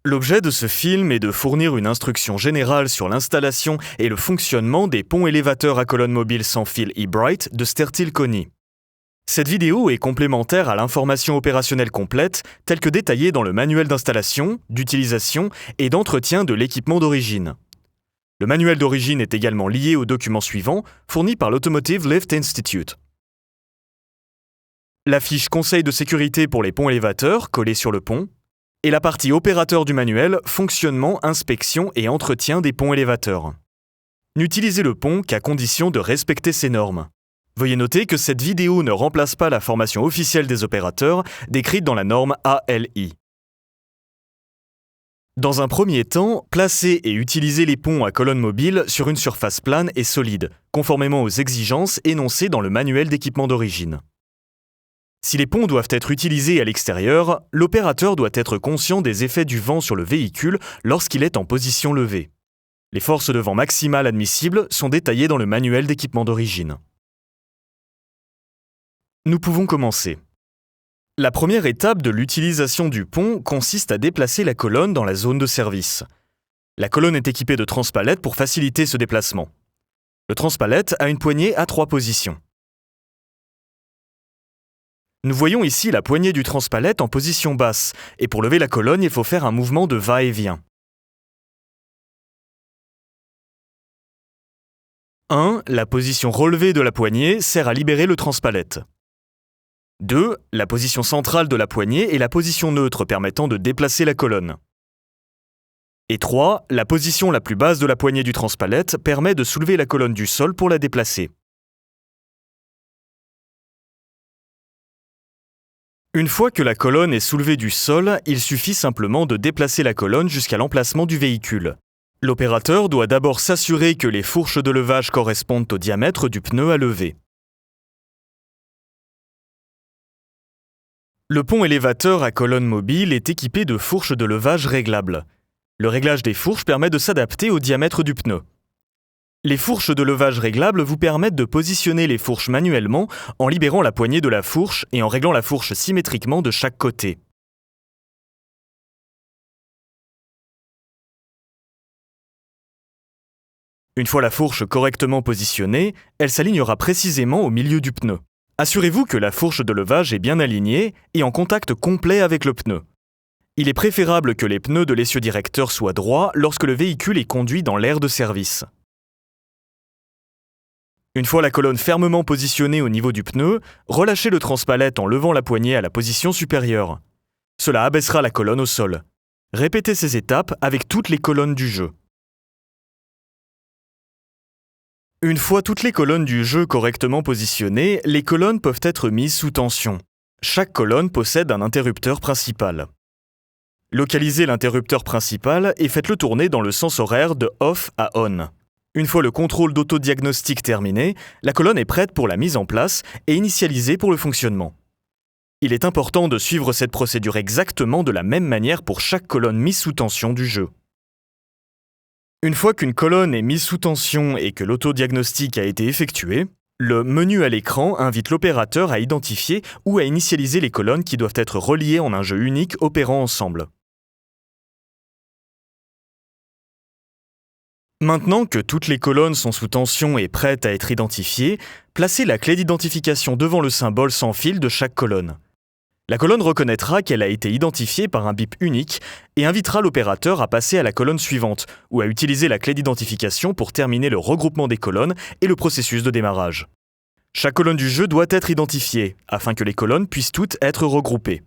L'objet de ce film est de fournir une instruction générale sur l'installation et le fonctionnement des ponts élévateurs à colonne mobile sans fil eBright de Stertil-Koni. Cette vidéo est complémentaire à l'information opérationnelle complète telle que détaillée dans le manuel d'installation, d'utilisation et d'entretien de l'équipement d'origine. Le manuel d'origine est également lié au document suivant, fourni par l'Automotive Lift Institute. La fiche Conseil de sécurité pour les ponts élévateurs, collée sur le pont, et la partie opérateur du manuel, fonctionnement, inspection et entretien des ponts élévateurs. N'utilisez le pont qu'à condition de respecter ces normes. Veuillez noter que cette vidéo ne remplace pas la formation officielle des opérateurs décrite dans la norme ALI. Dans un premier temps, placez et utilisez les ponts à colonne mobile sur une surface plane et solide, conformément aux exigences énoncées dans le manuel d'équipement d'origine. Si les ponts doivent être utilisés à l'extérieur, l'opérateur doit être conscient des effets du vent sur le véhicule lorsqu'il est en position levée. Les forces de vent maximales admissibles sont détaillées dans le manuel d'équipement d'origine. Nous pouvons commencer. La première étape de l'utilisation du pont consiste à déplacer la colonne dans la zone de service. La colonne est équipée de transpalettes pour faciliter ce déplacement. Le transpalette a une poignée à 3 positions. Nous voyons ici la poignée du transpalette en position basse, et pour lever la colonne, il faut faire un mouvement de va-et-vient. 1. La position relevée de la poignée sert à libérer le transpalette. 2. La position centrale de la poignée est la position neutre permettant de déplacer la colonne. Et 3. La position la plus basse de la poignée du transpalette permet de soulever la colonne du sol pour la déplacer. Une fois que la colonne est soulevée du sol, il suffit simplement de déplacer la colonne jusqu'à l'emplacement du véhicule. L'opérateur doit d'abord s'assurer que les fourches de levage correspondent au diamètre du pneu à lever. Le pont élévateur à colonne mobile est équipé de fourches de levage réglables. Le réglage des fourches permet de s'adapter au diamètre du pneu. Les fourches de levage réglables vous permettent de positionner les fourches manuellement en libérant la poignée de la fourche et en réglant la fourche symétriquement de chaque côté. Une fois la fourche correctement positionnée, elle s'alignera précisément au milieu du pneu. Assurez-vous que la fourche de levage est bien alignée et en contact complet avec le pneu. Il est préférable que les pneus de l'essieu directeur soient droits lorsque le véhicule est conduit dans l'aire de service. Une fois la colonne fermement positionnée au niveau du pneu, relâchez le transpalette en levant la poignée à la position supérieure. Cela abaissera la colonne au sol. Répétez ces étapes avec toutes les colonnes du jeu. Une fois toutes les colonnes du jeu correctement positionnées, les colonnes peuvent être mises sous tension. Chaque colonne possède un interrupteur principal. Localisez l'interrupteur principal et faites-le tourner dans le sens horaire de off à on. Une fois le contrôle d'autodiagnostic terminé, la colonne est prête pour la mise en place et initialisée pour le fonctionnement. Il est important de suivre cette procédure exactement de la même manière pour chaque colonne mise sous tension du jeu. Une fois qu'une colonne est mise sous tension et que l'autodiagnostic a été effectué, le menu à l'écran invite l'opérateur à identifier ou à initialiser les colonnes qui doivent être reliées en un jeu unique opérant ensemble. Maintenant que toutes les colonnes sont sous tension et prêtes à être identifiées, placez la clé d'identification devant le symbole sans fil de chaque colonne. La colonne reconnaîtra qu'elle a été identifiée par un bip unique et invitera l'opérateur à passer à la colonne suivante ou à utiliser la clé d'identification pour terminer le regroupement des colonnes et le processus de démarrage. Chaque colonne du jeu doit être identifiée afin que les colonnes puissent toutes être regroupées.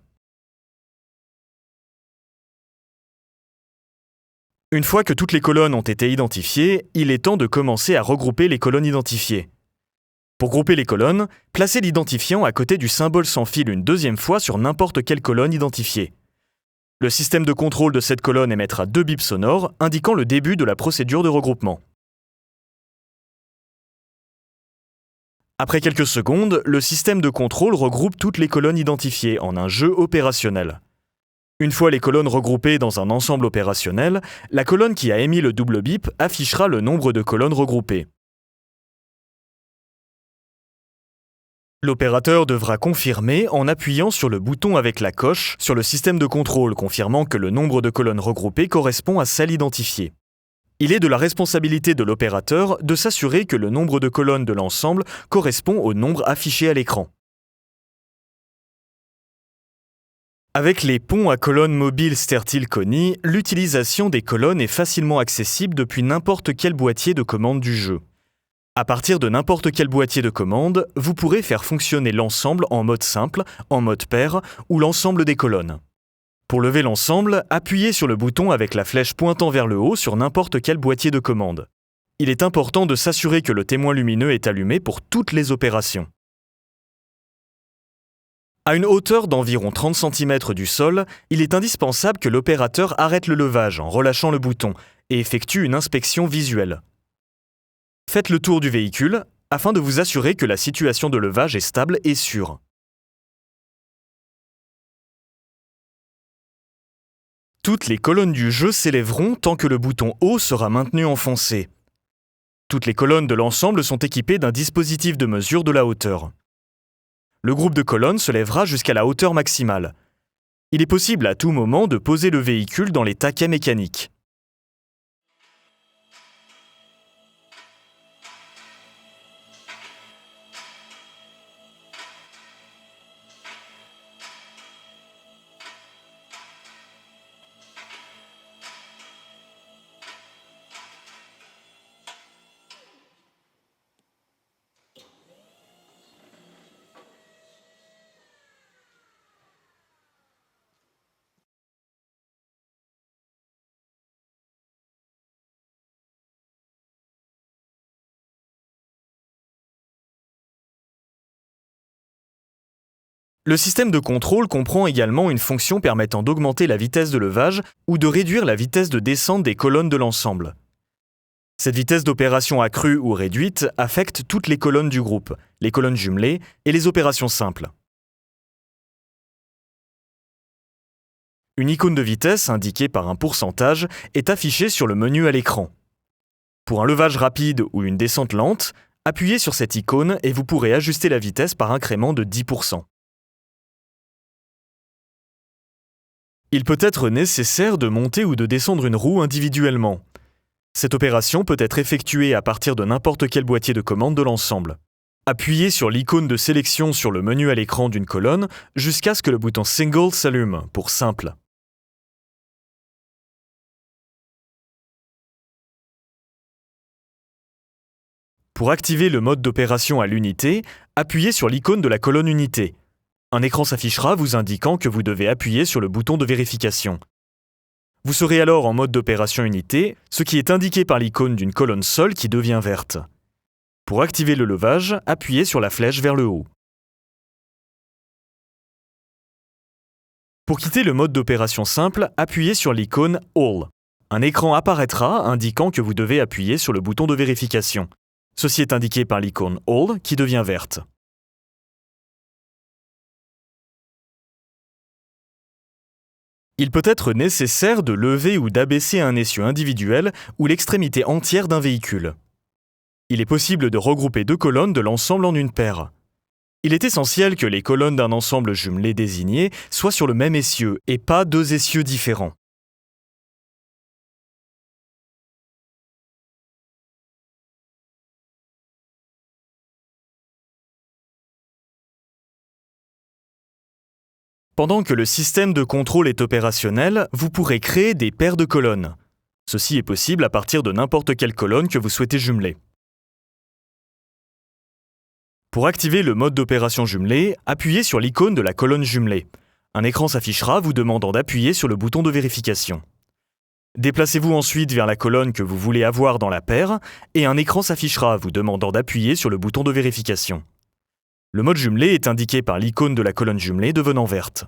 Une fois que toutes les colonnes ont été identifiées, il est temps de commencer à regrouper les colonnes identifiées. Pour grouper les colonnes, placez l'identifiant à côté du symbole sans fil une deuxième fois sur n'importe quelle colonne identifiée. Le système de contrôle de cette colonne émettra 2 bips sonores indiquant le début de la procédure de regroupement. Après quelques secondes, le système de contrôle regroupe toutes les colonnes identifiées en un jeu opérationnel. Une fois les colonnes regroupées dans un ensemble opérationnel, la colonne qui a émis le double bip affichera le nombre de colonnes regroupées. L'opérateur devra confirmer en appuyant sur le bouton avec la coche sur le système de contrôle, confirmant que le nombre de colonnes regroupées correspond à celle identifiée. Il est de la responsabilité de l'opérateur de s'assurer que le nombre de colonnes de l'ensemble correspond au nombre affiché à l'écran. Avec les ponts à colonnes mobiles Stertil-Kony, l'utilisation des colonnes est facilement accessible depuis n'importe quel boîtier de commande du jeu. À partir de n'importe quel boîtier de commande, vous pourrez faire fonctionner l'ensemble en mode simple, en mode pair ou l'ensemble des colonnes. Pour lever l'ensemble, appuyez sur le bouton avec la flèche pointant vers le haut sur n'importe quel boîtier de commande. Il est important de s'assurer que le témoin lumineux est allumé pour toutes les opérations. À une hauteur d'environ 30 cm du sol, il est indispensable que l'opérateur arrête le levage en relâchant le bouton et effectue une inspection visuelle. Faites le tour du véhicule afin de vous assurer que la situation de levage est stable et sûre. Toutes les colonnes du jeu s'élèveront tant que le bouton haut sera maintenu enfoncé. Toutes les colonnes de l'ensemble sont équipées d'un dispositif de mesure de la hauteur. Le groupe de colonnes se lèvera jusqu'à la hauteur maximale. Il est possible à tout moment de poser le véhicule dans les taquets mécaniques. Le système de contrôle comprend également une fonction permettant d'augmenter la vitesse de levage ou de réduire la vitesse de descente des colonnes de l'ensemble. Cette vitesse d'opération accrue ou réduite affecte toutes les colonnes du groupe, les colonnes jumelées et les opérations simples. Une icône de vitesse indiquée par un pourcentage est affichée sur le menu à l'écran. Pour un levage rapide ou une descente lente, appuyez sur cette icône et vous pourrez ajuster la vitesse par incrément de 10%. Il peut être nécessaire de monter ou de descendre une roue individuellement. Cette opération peut être effectuée à partir de n'importe quel boîtier de commande de l'ensemble. Appuyez sur l'icône de sélection sur le menu à l'écran d'une colonne jusqu'à ce que le bouton Single s'allume pour simple. Pour activer le mode d'opération à l'unité, appuyez sur l'icône de la colonne unité. Un écran s'affichera vous indiquant que vous devez appuyer sur le bouton de vérification. Vous serez alors en mode d'opération unité, ce qui est indiqué par l'icône d'une colonne seule qui devient verte. Pour activer le levage, appuyez sur la flèche vers le haut. Pour quitter le mode d'opération simple, appuyez sur l'icône All. Un écran apparaîtra indiquant que vous devez appuyer sur le bouton de vérification. Ceci est indiqué par l'icône All qui devient verte. Il peut être nécessaire de lever ou d'abaisser un essieu individuel ou l'extrémité entière d'un véhicule. Il est possible de regrouper deux colonnes de l'ensemble en une paire. Il est essentiel que les colonnes d'un ensemble jumelé désigné soient sur le même essieu et pas deux essieux différents. Pendant que le système de contrôle est opérationnel, vous pourrez créer des paires de colonnes. Ceci est possible à partir de n'importe quelle colonne que vous souhaitez jumeler. Pour activer le mode d'opération jumelé, appuyez sur l'icône de la colonne jumelée. Un écran s'affichera vous demandant d'appuyer sur le bouton de vérification. Déplacez-vous ensuite vers la colonne que vous voulez avoir dans la paire et un écran s'affichera vous demandant d'appuyer sur le bouton de vérification. Le mode jumelé est indiqué par l'icône de la colonne jumelée devenant verte.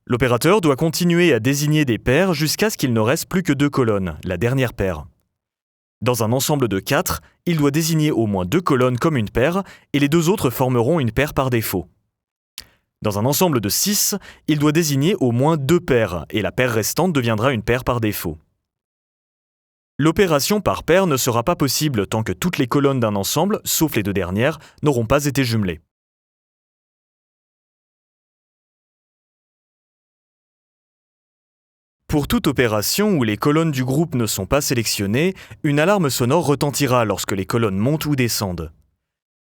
L'opérateur doit continuer à désigner des paires jusqu'à ce qu'il ne reste plus que deux colonnes, la dernière paire. Dans un ensemble de 4, il doit désigner au moins deux colonnes comme une paire et les deux autres formeront une paire par défaut. Dans un ensemble de 6, il doit désigner au moins deux paires et la paire restante deviendra une paire par défaut. L'opération par paire ne sera pas possible tant que toutes les colonnes d'un ensemble, sauf les deux dernières, n'auront pas été jumelées. Pour toute opération où les colonnes du groupe ne sont pas sélectionnées, une alarme sonore retentira lorsque les colonnes montent ou descendent.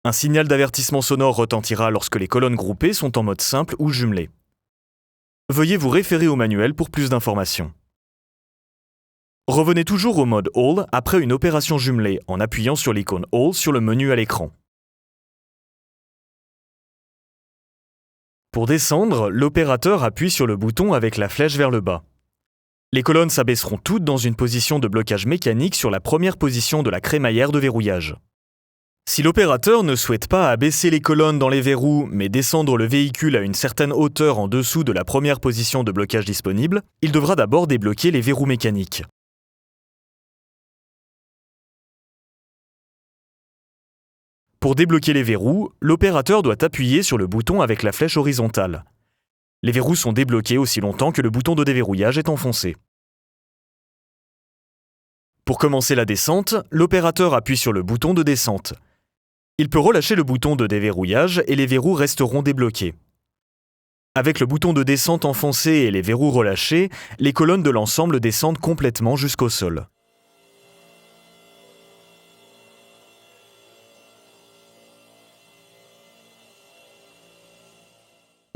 Un signal d'avertissement sonore retentira lorsque les colonnes groupées sont en mode simple ou jumelées. Veuillez vous référer au manuel pour plus d'informations. Revenez toujours au mode All après une opération jumelée en appuyant sur l'icône All sur le menu à l'écran. Pour descendre, l'opérateur appuie sur le bouton avec la flèche vers le bas. Les colonnes s'abaisseront toutes dans une position de blocage mécanique sur la première position de la crémaillère de verrouillage. Si l'opérateur ne souhaite pas abaisser les colonnes dans les verrous, mais descendre le véhicule à une certaine hauteur en dessous de la première position de blocage disponible, il devra d'abord débloquer les verrous mécaniques. Pour débloquer les verrous, l'opérateur doit appuyer sur le bouton avec la flèche horizontale. Les verrous sont débloqués aussi longtemps que le bouton de déverrouillage est enfoncé. Pour commencer la descente, l'opérateur appuie sur le bouton de descente. Il peut relâcher le bouton de déverrouillage et les verrous resteront débloqués. Avec le bouton de descente enfoncé et les verrous relâchés, les colonnes de l'ensemble descendent complètement jusqu'au sol.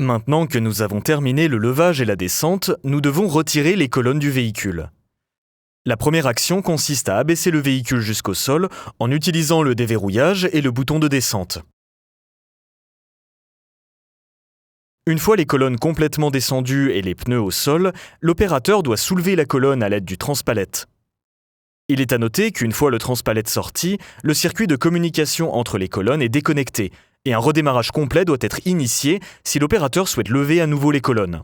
Maintenant que nous avons terminé le levage et la descente, nous devons retirer les colonnes du véhicule. La première action consiste à abaisser le véhicule jusqu'au sol en utilisant le déverrouillage et le bouton de descente. Une fois les colonnes complètement descendues et les pneus au sol, l'opérateur doit soulever la colonne à l'aide du transpalette. Il est à noter qu'une fois le transpalette sorti, le circuit de communication entre les colonnes est déconnecté et un redémarrage complet doit être initié si l'opérateur souhaite lever à nouveau les colonnes.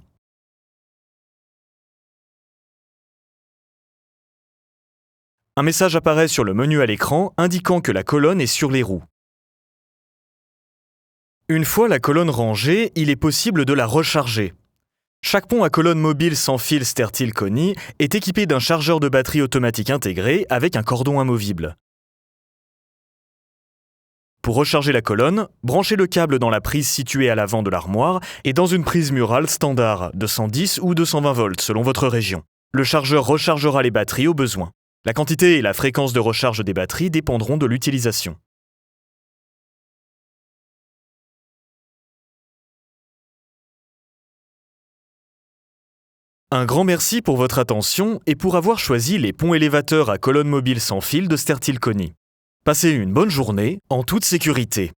Un message apparaît sur le menu à l'écran indiquant que la colonne est sur les roues. Une fois la colonne rangée, il est possible de la recharger. Chaque pont à colonne mobile sans fil Stertil-Koni est équipé d'un chargeur de batterie automatique intégré avec un cordon amovible. Pour recharger la colonne, branchez le câble dans la prise située à l'avant de l'armoire et dans une prise murale standard de 110 ou 220 volts selon votre région. Le chargeur rechargera les batteries au besoin. La quantité et la fréquence de recharge des batteries dépendront de l'utilisation. Un grand merci pour votre attention et pour avoir choisi les ponts élévateurs à colonne mobile sans fil de Stertil-Koni. Passez une bonne journée en toute sécurité.